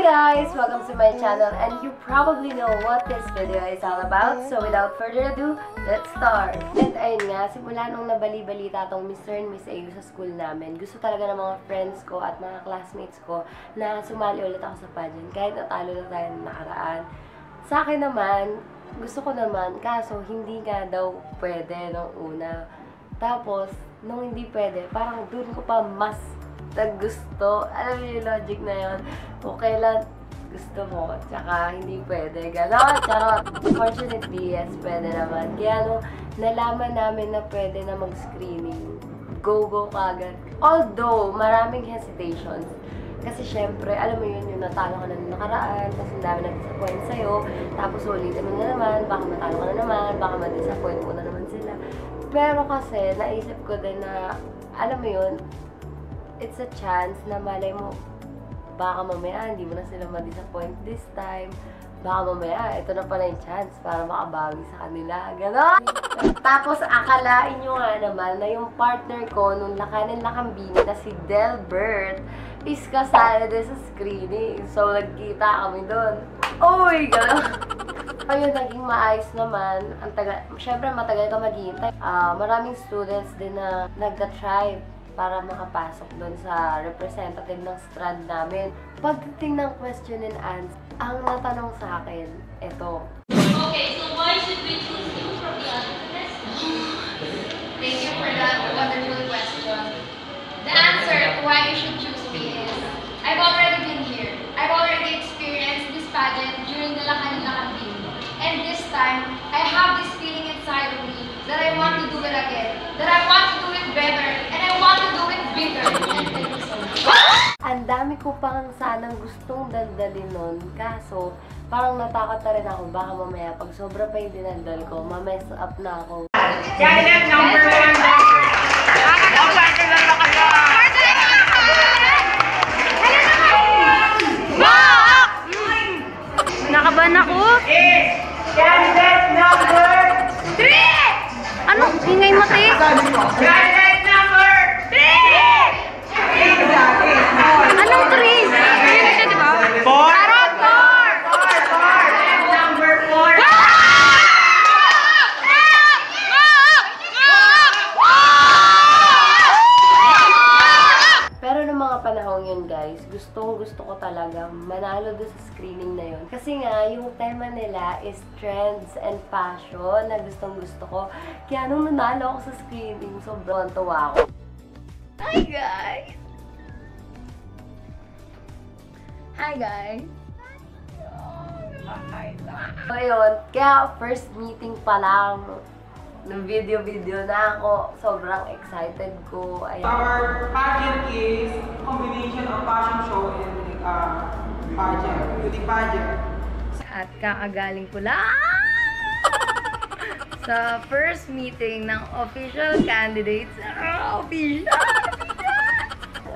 Hi guys! Welcome to my channel, and you probably know what this video is all about. So without further ado, let's start! And ayun nga, simula nung nabali-balita tong Mr. and Miss AU sa school namin, gusto talaga ng mga friends ko at mga classmates ko na sumali ulit ako sa pageant kahit natalo na tayo ng nakaraan. Sa akin naman, gusto ko naman, kaso hindi nga daw pwede nung una. Tapos, nung hindi pwede, parang dun ko pa mas gusto. Alam niyo yung logic na yun. Kung kailan gusto mo, tsaka hindi pwede. Ganon, charot. Fortunately, yes, pwede naman. Kaya nung nalaman namin na pwede na mag-screening, go kagad. Although, maraming hesitations. Kasi syempre, alam mo yun, yung natalo ka na ng nakaraan, kasi ang dami na-disappoint sa'yo, tapos ulitin mo na naman, baka matalo ka na naman, baka ma-disappoint mo na naman sila. Pero kasi, naisip ko din na, alam mo yun, it's a chance na malay mo, baka mamaya hindi mo na sila ma-disappoint this time. Baka mamaya, ito na pala yung chance para makabawi sa kanila. Ganon! Tapos akalain nyo nga naman na yung partner ko nung Lakanin Lakambini na si Delbert is kasali din sa screening. So, nagkita kami doon. Uy! Ganon! Ayun, naging maayos naman. Siyempre, matagal ka maghihintay. Maraming students din na nagka-try para makapasok doon sa representative ng strand namin. Pagdating ng question and answer, ang natanong sa akin, ito. Okay, so why should we choose you from the other contestants? Thank you for that wonderful question. The answer to why you should choose me is, I've already been here. I've already experienced this pageant during the Lakanin Lakambini. And this time, I have this feeling inside of me that I want to do it again. That I want to do it better. And I want to do it bigger. Ang dami ko pang sanang gustong daldalin nun. Kaso, parang natakot na rin ako. Baka mamaya, pag sobra pa yung dinaldal ko, ma-mess up na ako. Candidate number 1. Nakaban ako? Candidate number 3! Ano? Ingay mo, te? Candidate number 3! Anong 3? Ayun siya, di ba? 4! Number 4! Pero noong mga panahon yun, guys, gustong-gusto ko talaga manalo doon sa screening na yun. Kasi nga, yung tema nila is trends and fashion na gustong-gusto ko. Kaya nung nanalo ako sa screening, sobrang tuwa ako. Hi, guys! Hi, guys! So, yun. Kaya first meeting pa lang, ng video na ako. Sobrang excited ko. Ayan. Our pageant is a combination of fashion show and pageant, beauty pageant. At kakagaling ko lang sa first meeting ng official candidates.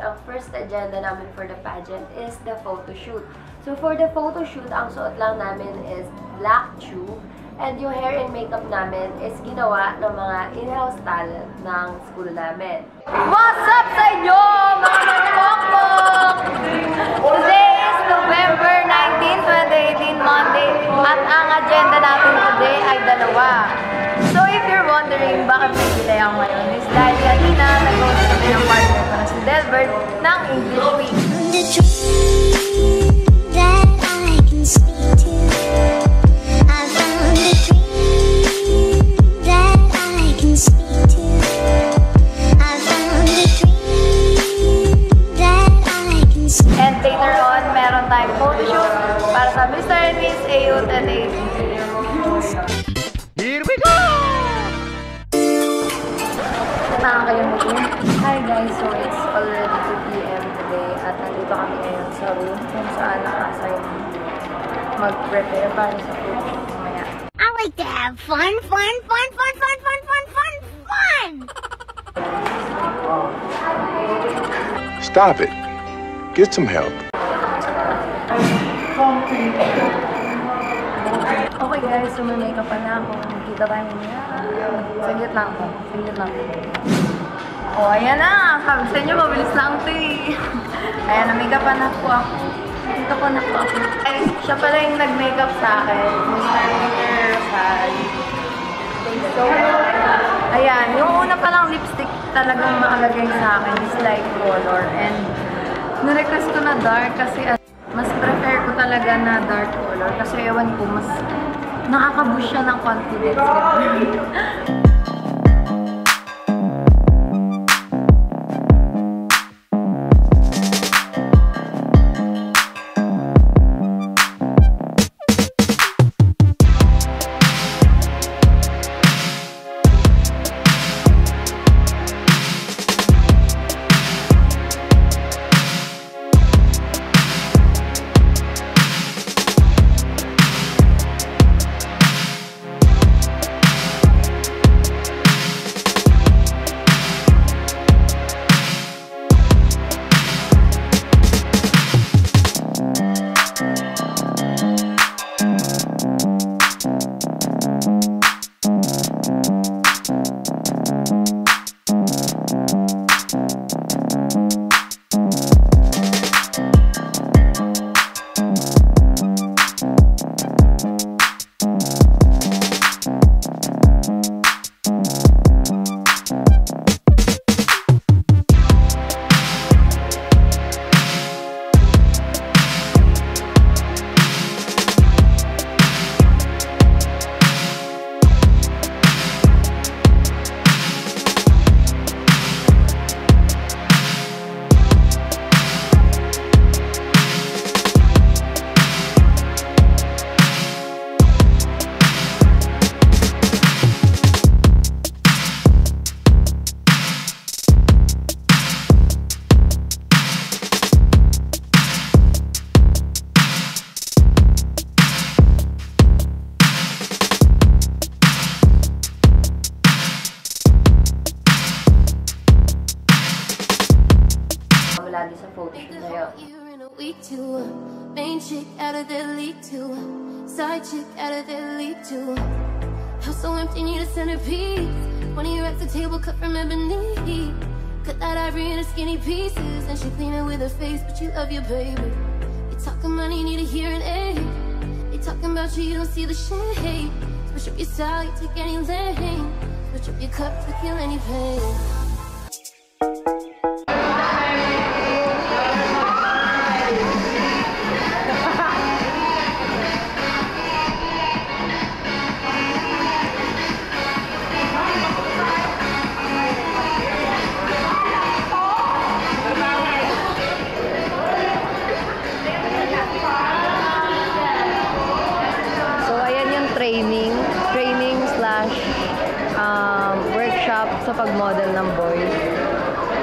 Ang first agenda namin for the pageant is the photo shoot. So for the photo shoot, ang suot lang namin is black tube. And yung hair and makeup namin is ginawa ng mga in-house talent ng school namin. What's up sa inyo, mga manipokpok! Today is November 19, 2018, Monday. At ang agenda natin today ay dalawa. So if you're wondering bakit may delay ako ngayon, is dahil kanina nag-host kami ng partner ko na si Delbert ng English Week. And later on, meron tayong photoshoot para sa Mr. and Miss AU today. Here we go! Nakakalimutin. Hi guys, so it's already 2 PM today at nandito kami ngayon sa room kung saan naka-assign mag-prepare para sa photoshoot mamaya. I like to have fun! Stop it. Get some help. Okay guys, so may makeup pa na ako. Nakita tayo niya. Saglit lang po. O, ayan na. Sabi sa inyo, mabilis lang ito eh. Ayan, na-makeup pa na po ako. dito ko naka-upload. Siya pala yung nag-makeup sa akin. Mr. Rosal. So, ayan. Yung una palang lipstick talagang makalagay sa akin is light color. And, na-request ko na dark kasi mas prefer ko talaga na dark color. Kasi ewan ko, mas nakaka-boost siya ng confidence. Lagi sa photoshoot na yun. You're in a week to main chick out of their league to side chick out of their league to house so empty, need a centerpiece. One of your at the table cut from ebony. Cut that ivory into skinny pieces, and she clean it with her face, but you love your baby. You talking money, need a hearing aid. They talking about you, you don't see the shade. Switch up your style, you take any lane. Switch up your cup to kill any pain. Training slash workshop sa pag-model ng boys.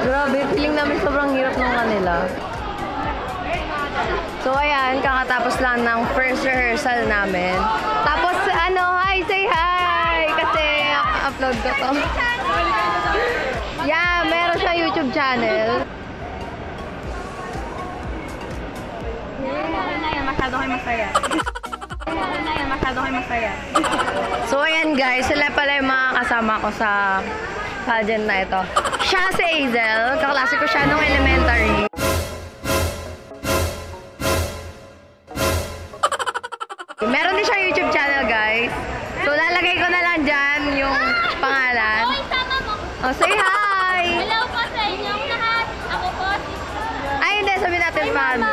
Grabe, feeling namin sobrang hirap ng kanila. So ayan, kakatapos lang ng first rehearsal namin. Tapos hi, say hi! Kasi upload ko to. Yeah, meron siyang YouTube channel. Masyado kayo masaya. So ayan guys, sila pala yung mga kasama ko sa pageant na ito. Siya si Hazel, kaklase ko siya nung elementary. Meron din siya YouTube channel guys. So lalagay ko na lang dyan yung pangalan. Oh, say hi! Hello po sa inyong lahat. Ako po si... Ay hindi, sabihin natin pangalan.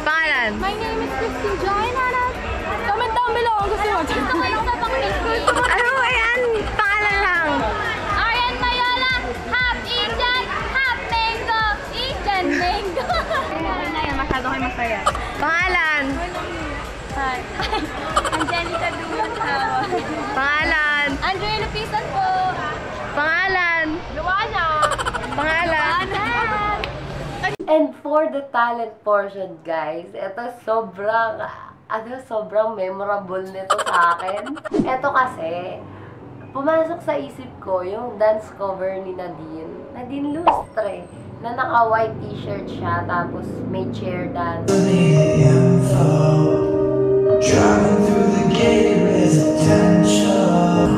Pangalan. My name is Christine Joy. Comment down below kung gusto mo. Gusto ko lang sa pang-Facebook. Ano ayan? Pangalan lang. Arian Mayola, Hap Ijan, Hap Mango, Ijan Mango. Masyado kayo masaya. Pangalan. Hi. Angelica Dumantawa. Pangalan. Andre Lupisan po. Pangalan. Luana. Pangalan. And for the talent portion, guys, ito sobrang memorable nito sa akin. Ito kasi, pumasok sa isip ko yung dance cover ni Nadine Lustre, na naka-white t-shirt siya, tapos may chair dance. Driving through the gated residential.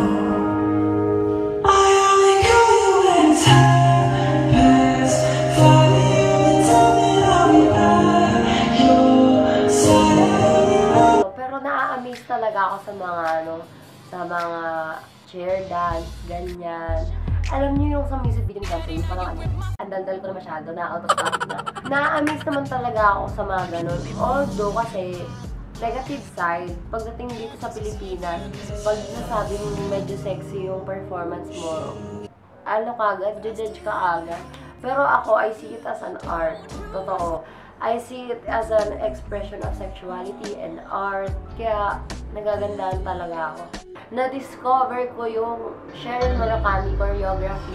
I only call you when it's half past 5 a.m. and tell me I'll be back. You na-miss talaga ako sa mga, sa mga chair dance, ganyan. Alam niyo yung sa music video ni Dante, yung parang ang daldal ko na masyado, na out of topic na. Na-amaze naman talaga ako sa mga ganun. Although kasi, negative side, pagdating dito sa Pilipinas, pag nasabing medyo sexy yung performance mo, ano ka agad, judge ka agad. Pero ako, I see it as an art. Totoo. I see it as an expression of sexuality and art. Kaya, nagagandaan talaga ako. Na-discover ko yung Cheryl Murakami choreography.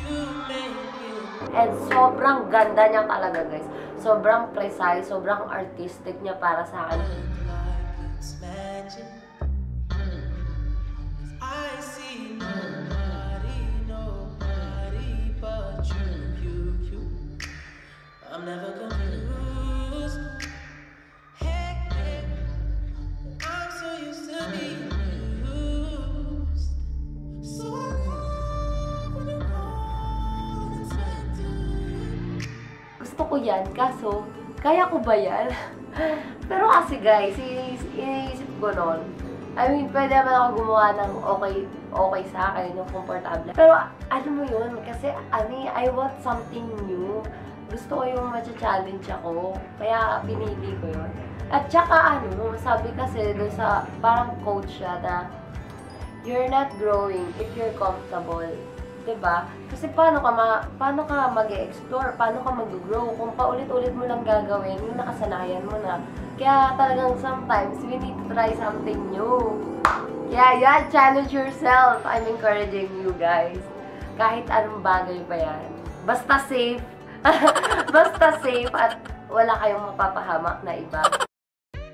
And sobrang ganda niya talaga, guys. Sobrang precise, sobrang artistic niya para sa akin. I'm never confused. Hey, I'm so used to being used. So I love when you call and say to me. Gusto ko yan, kaso, kaya ko ba yan? Pero kasi guys, iniisip ko nun, I mean, pwede naman ako gumawa ng okay sa akin, yung komportable. Pero, ano mo yun? Kasi, I want something new. Gusto ko yung matcha-challenge ako. Kaya, pinili ko yun. At saka, sabi kasi doon sa, parang coach siya na, you're not growing if you're comfortable. Diba? Kasi paano ka mag-explore? Paano ka mag-grow? Kung paulit-ulit mo lang gagawin, yung nakasanayan mo na. Kaya talagang sometimes, we need to try something new. Kaya yan, challenge yourself. I'm encouraging you guys. Kahit anong bagay pa yan. Basta safe. Basta safe at wala kayong mapapahamak na iba.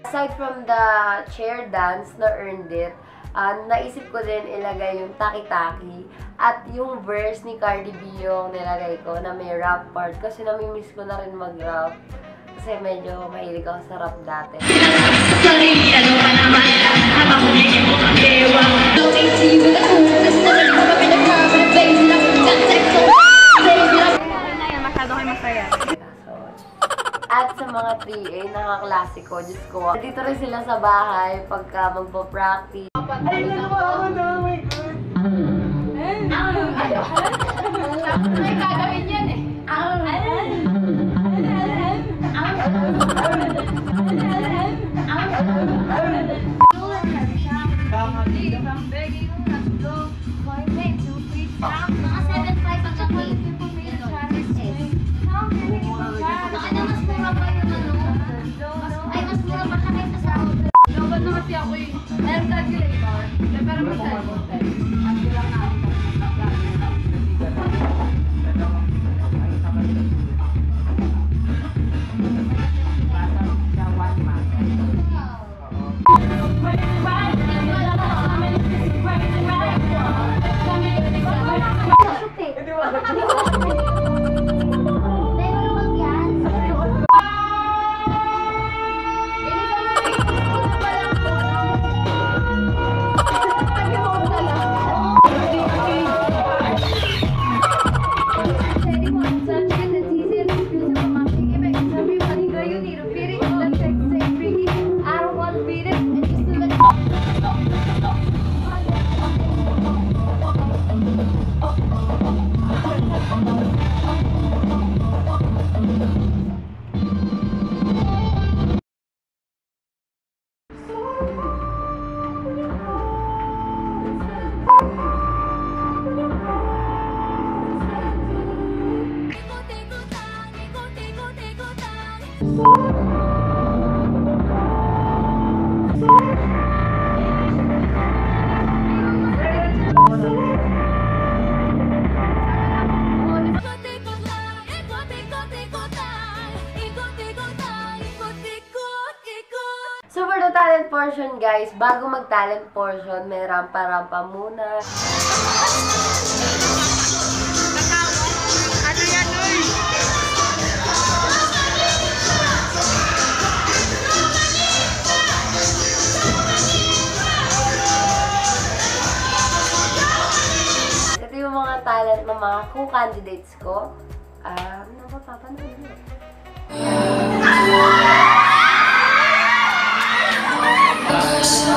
Aside from the chair dance na earned it, naisip ko din ilagay yung Taki-Taki at yung verse ni Cardi B yung nilagay ko na may rap part kasi namimiss ko na rin mag-rap kasi medyo mahilig ako sa rap dati. At sa mga 3A, nakaklasiko, Diyos ko. Dito rin sila sa bahay pagka magpo-practice. Ay, nakuha na, oh my God. May gagawin yan eh. Mga 7.5 ang gagawin. Baka na mas mura pa yung ay, mas mura pa siya kaysa sa Lobad na kasi ako eh. Meron calculator. Pero may cellphone. Ang bilang na So for the talent portion guys, bago mag-talent portion, may rampa-rampa muna. Ano yan, Uy? Ito yung mga talent ng mga co-candidates ko. Napapapanood nyo. So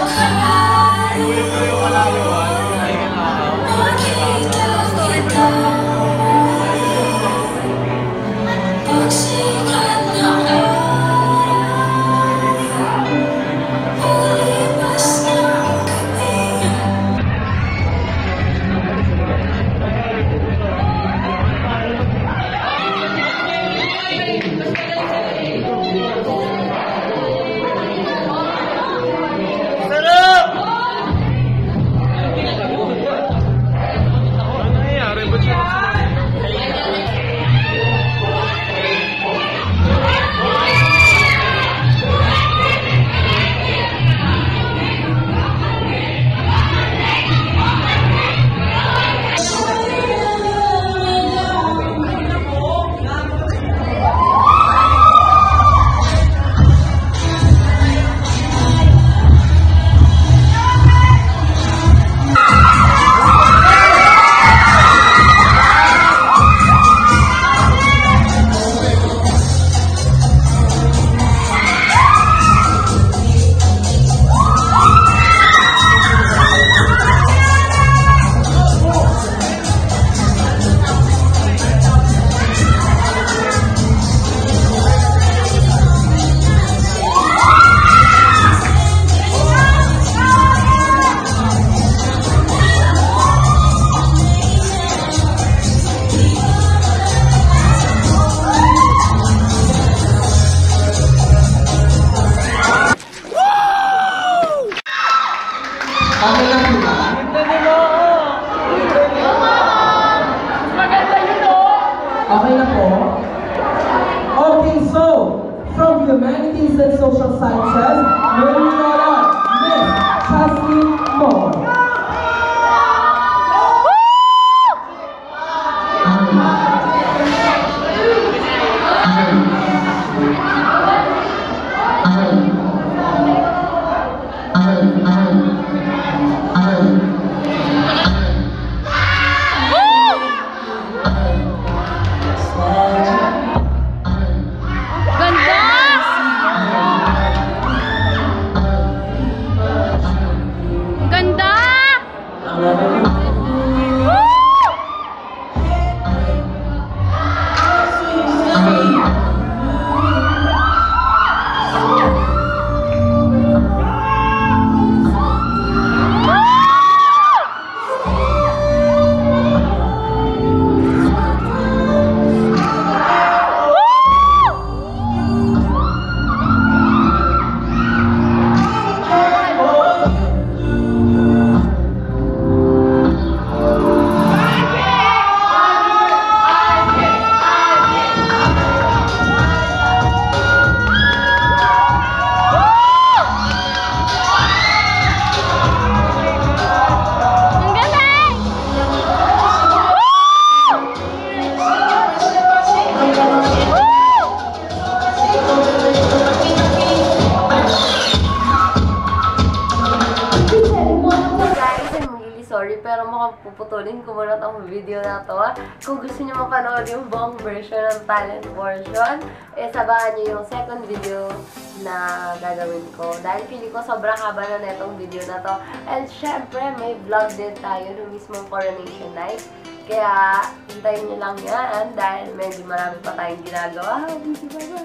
Sorry, pero mukhang puputulin ko muna itong video na to. Kung gusto niyo mapanood yung buong version ng talent portion, sabahan niyo yung second video na gagawin ko. Dahil feeling ko sobrang haba na netong video na to. And syempre, may vlog din tayo ng mismong coronation night. Kaya, hintayin niyo lang yan dahil medyo marami pa tayong ginagawa. Busy pa ba?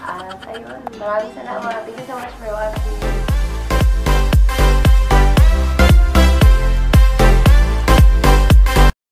At ayun, maraming salamat. Thank you so much for watching.